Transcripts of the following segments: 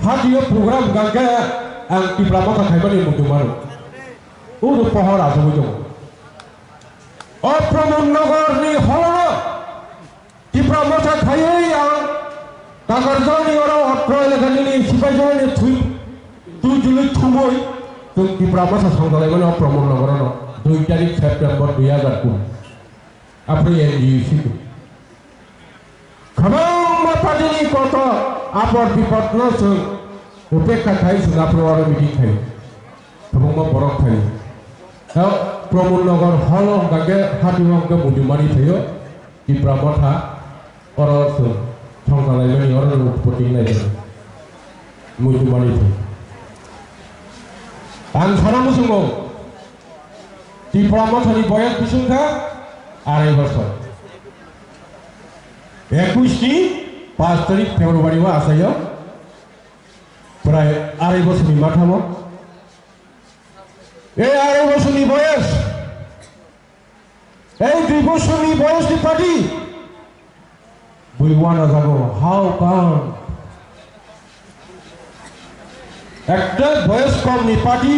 Hadir program gangga ang diplomata kaibani mudumaru. Udah pohon aja mujung. Pramun Nagar ni holo diplomata kaibani yang nagarjani orang Australia kan ini sibajani tujuh tumoy tu diplomata sanggalai mana Pramun Nagar no 2 tarik September 2010. April yang diisi. Kamang matadini kota apor bipatno sung upekha thai Singapore meeting thai thamongma borok thai ta Pramun Nagar holo gage hatiwang ke mudimani thayo di pramotha oro sung thongkalai mani oro utpoting nai mudimani thai an saram sungo di pramotha ni boyas bisungkha 2.5 বছর 5 তারিখ ফেব্রুয়ারি আসায় প্রায় 2.5 বছরনি মাথামো এই 2.5 বছরনি বয়স এই 2 বছরনি বয়সনি party we wanna go how come একটা বয়স কম নি পার্টি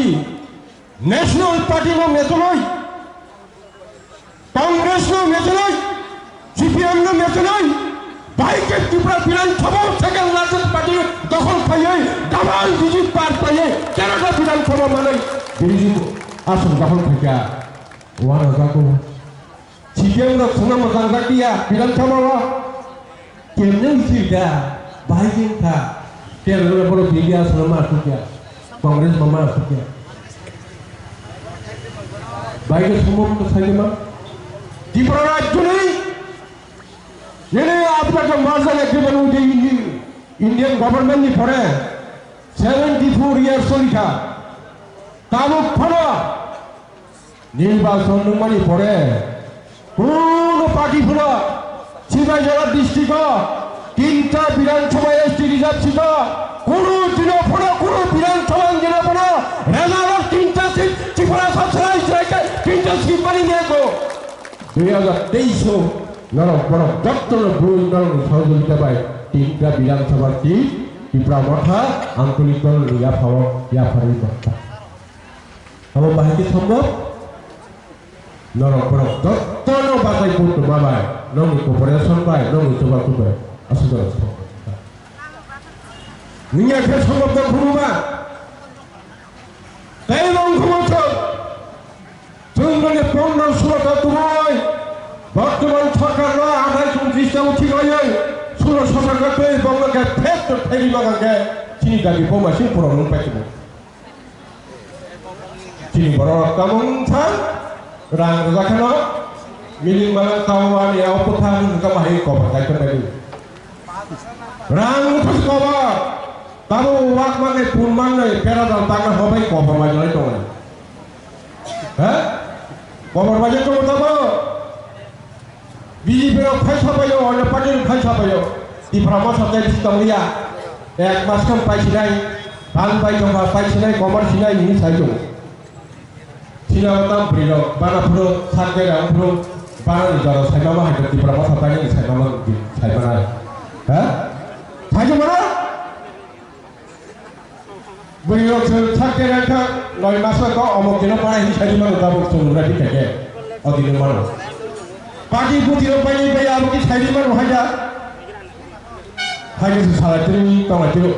ন্যাশনাল পার্টি নো মেতলই कांग्रेस नो मेचनाय सीपीएम नो मेचनाय बाइके Tripura Vidhansabha second largest party दखल खायै डाबल डिजिट पार पायै केराला विधानसभा मानै बिजि आसन दखल खाया वाना जाको सीपीएम नो सुना मोजां जाकिया विधानसभा केमने सिदा बाइके था केराला बरो बिलिया सनमा आसुकिया कांग्रेस मामा आसुकिया बाइके समम तो साइमा Tripura राज्य नहीं ये आपका जो मार्शल एग्रीमेंट उठे इंडियन गवर्नमेंट ने पढ़े 74 years लिखा ताबुक पढ़ा निर्वाचन नंबरी पढ़े पूर्ण पार्टी पढ़ा शिवाजला डिस्ट्रिक्ट 3टा विधानसभा एसटी रिजर्व सीट कुरु जिला पढ़ा कुरु विधानसभा जिला पढ़ा रेजावर 3टा सीट त्रिपुरा सबसे 3टा सीट बनी ने को 2023 नरम बरम डॉक्टर ब्रुन नरम सहयोगिता बाय 3टा विधानसभा सीट त्रिपुरा मथा आंचलिक दल या फारि बक्ता हम बाहायके सम्भव नरम बरम डॉक्टर नो बाजाय पुट माबाय नंग कॉर्पोरेशन बाय नंग जबाखु बाय असुदर निया के सम्भव द खुमा ताइलं खुमथ जोंनि 15-16टा तुमाय बर्तमान सरकार 28-29टा उठी गयो 16 सरकारकै बंगलादेश फेट थैली मागागे चिनी दाबि पमासिन पुरानो पाइबो चिनी बरो कामंथा रां रजाखनो मिलिं बाला तावानि अपथान गमाहि कबा गायखनाय रां फसकबा ताबो वाक माने पुन माने पेरादाल तागा हबाय कबा माइलाय दङ हा कबर बाजे तो बताबो बीजेपी फैसा पायो अन्य पार्टी फैसा पायो दिफ्रामा सत्य दिस्तमलिया एक मास कम पाइसिनाय भान पाइजोबा पाइसिनाय कमार्सिनाय नि साइजो सिनावता ब्रिलो बानाफुरो सागेराफुरो बानानि जरा साइमामा हाइदो दिफ्रामा सत्यानि साइमामा साइमाना हा साइजो माना बुरियो सागेराखा 9 मास को अमक दिन पाइ साइमा दाबो सुनुरा दिखाके अदिनो मानो पार्टी बुद्धिरो पाइने बे अब कि साइमा रहाया हाइदो सालातिनि तंगातिरो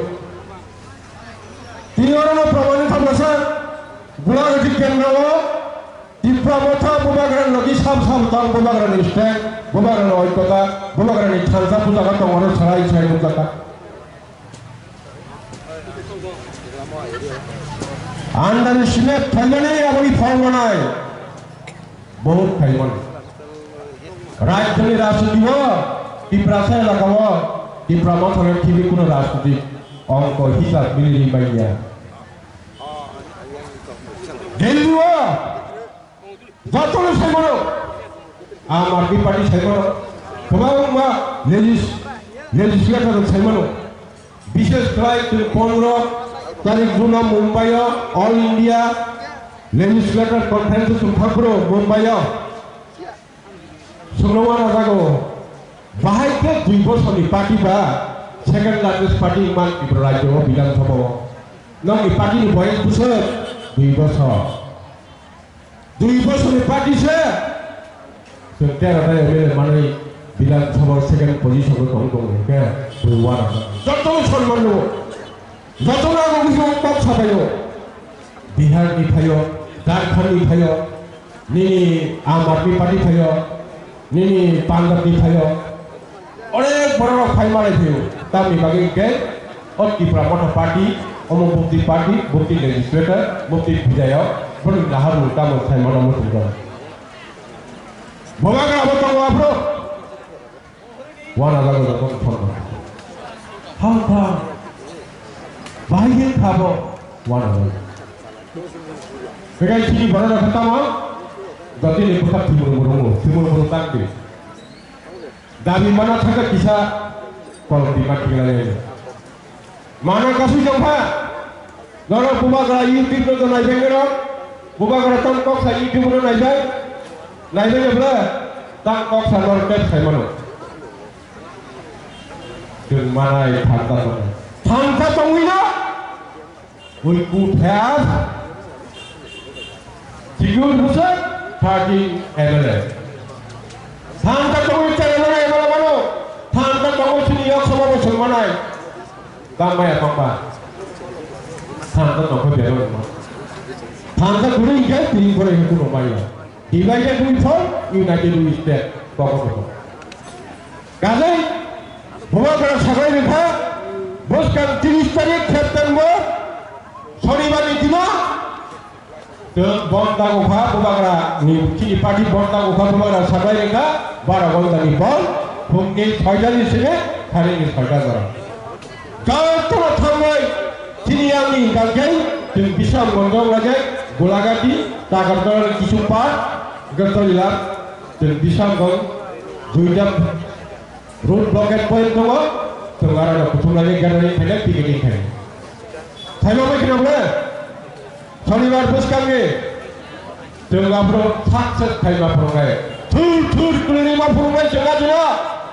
तिनोरनो प्रमाणित थामसा गुलागति केन्द्रव दिफ्रामथा बुबाग्रान लगी साम तां बुबाग्रानि स्टेक बुबाग्रान ओइकता बुबाग्रानि थांसा पुजागा तंगरो सराय साइ मुजाका आंदान सिने फैलने अपनी फॉर्म बनाए बहुत फैलन राज्य राजनीति हो त्रिपुरा से लगाओ त्रिपुरा मथर टीवी कुनो राजनीति अंक हिसाब मिली बाइया दिल्ली हो जातों से मरो आम आदमी पार्टी से मरो कमाऊं मा लेजिस्लेटर से मरो विशेष फ्लाइट 15 तारीख जुना Mumbai all India legislator conference सुनफाग्रो मुंबई सुनवा ना जागो बाहाय के 2 बছरनि पार्टी बा second largest party man Tripura Rajya Biধানসভা nong i party ni boy pusat 2 বছর 2 বছরের পার্টি সে তেরো এমএলএ মানে বিধানসভার সেকেন্ড পজিশন দং কে বুয়ার যত সম্মান যত না কিছু পক ছাপাইও বিহার নি ফাইও ঝাড়খণ্ড নি ফাইও নি আম আদমি পার্টি ফাইও নি পাঞ্জাব নি ফাইও অনেক বড় ফাই মারাই ফাইও তামি বাকি কে ত্রিপুরা মঠা পার্টি অমুক মুক্তি পার্টি মুক্তি লেজিসলেটর মুক্তি বিধায়ক বড় নাহারু তামো ফাই মানা মুক্তি করে Bomagra abotong abro, wana lagu lagu thorno. Hangka, bahagia khabo, wana lagu. Bekai sini baru nak pertama, berarti ni bukan timur tangki. Dari mana sangat bisa kalau dimati lagi. Mana kasih jumpa, lalu bomagra YouTube tu naik bengkok, bomagra tangkok saya YouTube tu naik beng. Naibnya bela, tangkok salor ket saya mana? Dengan mana yang tangkap tu? Tangkap tungguina, uikut head, cium pusat, party MLA. Tangkap tunggu cari mana? Tangkap tunggu sini yang semua musuh mana? Kamai apa apa? Tangkap tunggu biar mana? Tangkap dulu ingat, pilih boleh itu nomornya. Divided we fall, united we step. Kazai, Bomagra Sagai Rekha, Boskan 30 তারিখ September শনিবার দিন বন্দা গোফা Bomagra ni party বন্দা গোফা Bomagra Sagai Rekha 12 বন্দা ni বল ফুংনি 6 হিসেবে খারিনি 6টা করা কাতর থামাই তিনি আমি কালকে তুমি বিশাল বন্ধ লাগে গোলাগাটি টাকার কিছু পার গতলিলা তুমি বিশাল গং দুইটা রোড ব্লকেট পয়েন্ট দङ তোমারা কুতুমলাগে গাড়ি ফেলে টিকেটিং খাই থাইমাবে কি না শনিবার বসকাঙ্গে তোমারা সাকসেস খাইবা ফরগায় থুর থুর কুলিনি মা ফরগায় চলা দিনা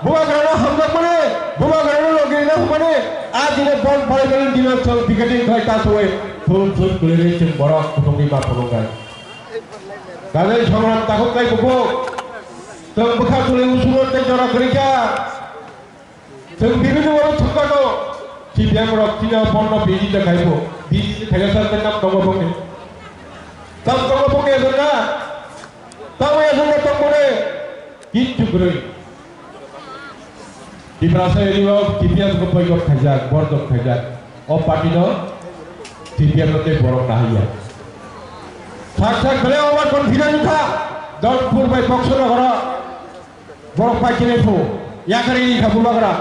Bomagra hamdak mana Bomagra lagi na mana aaj ini bond bari bari dinas chal ticketing khai ta soe thul kulele chem borok kutungi ma phongai kale সংগ্রাম takut kai buko tong bukha tule usurot te jora kerja tong bibinu boro thukano CPM rok tina bonno biji te khaibo biji khaiya sar te nam tongo bonge tam tongo bonge esona tamu esona tongore kichu kuroi di prasa ini wah tipian kepoyok khajak bordok khajak oh parti no tipian rote borok nahiya sak bele over confident tha Dodpur by Poksona gora borok pai kine pho ya kare ni kha Bomagra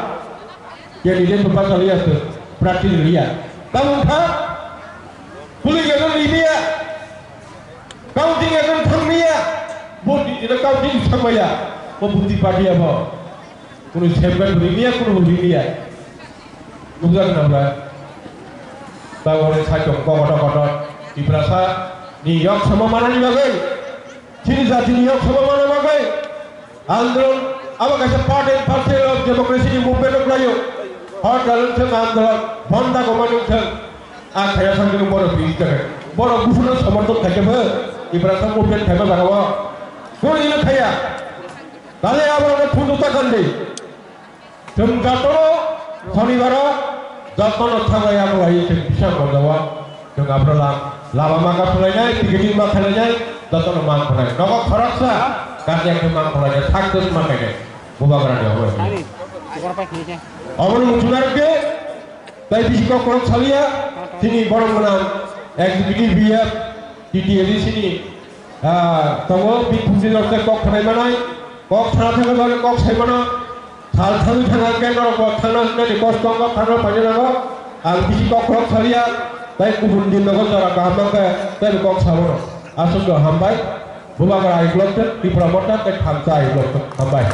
ye ni den bapa liya to prati liya tamu tha puli ge don liya counting ge don thangmiya bodi di counting thangmaya oh buti parti aba কোনো সেভগান রিনিয়া কোনো রিনিয়া বুঝান না আমরা তাহলে সাইটক কটা কটা ইপ্রাসা নিয়োগ সমমানানি বাগৈ চিনি জাতি নিয়োগ সমমানা বাগৈ আন্দোলন আমার কাছে part and parcel of democracy movement লাইও হট আন্দোলন আন্দোলন বন্ধা কমানুন আ খায়া সঙ্গে বড় বিজ থাকে বড় ঘোষণা সমর্থন থাকবে ইপ্রাসা মুভমেন্ট থাকবে বাগাবো কোন দিন খায়া তাহলে আবার ফুটুতা কান্দি Tenggatoro, Sonibaro, Jatno Thangai aku lagi bisa berdawa dengan berlam lama maka selesai tinggi maka selesai Jatno mang selesai nopo kerasa karya memang selesai sakit makanya Bomagra dia awal awal muncular ke tapi bisiko korok salia sini borong menang eksekutif biar di sini tunggu bikusi dokter kok kenai mana kok sana tengah kok saya mana Hal thanu thana ke nor ko thana ne ko stonga thana pajana ko al bisi ko krok salia tai kubun din ko jara ka hamka tai ko sabono asun do hambai Bomagra ai blok te Tripura mota te khamsa ai blok hambai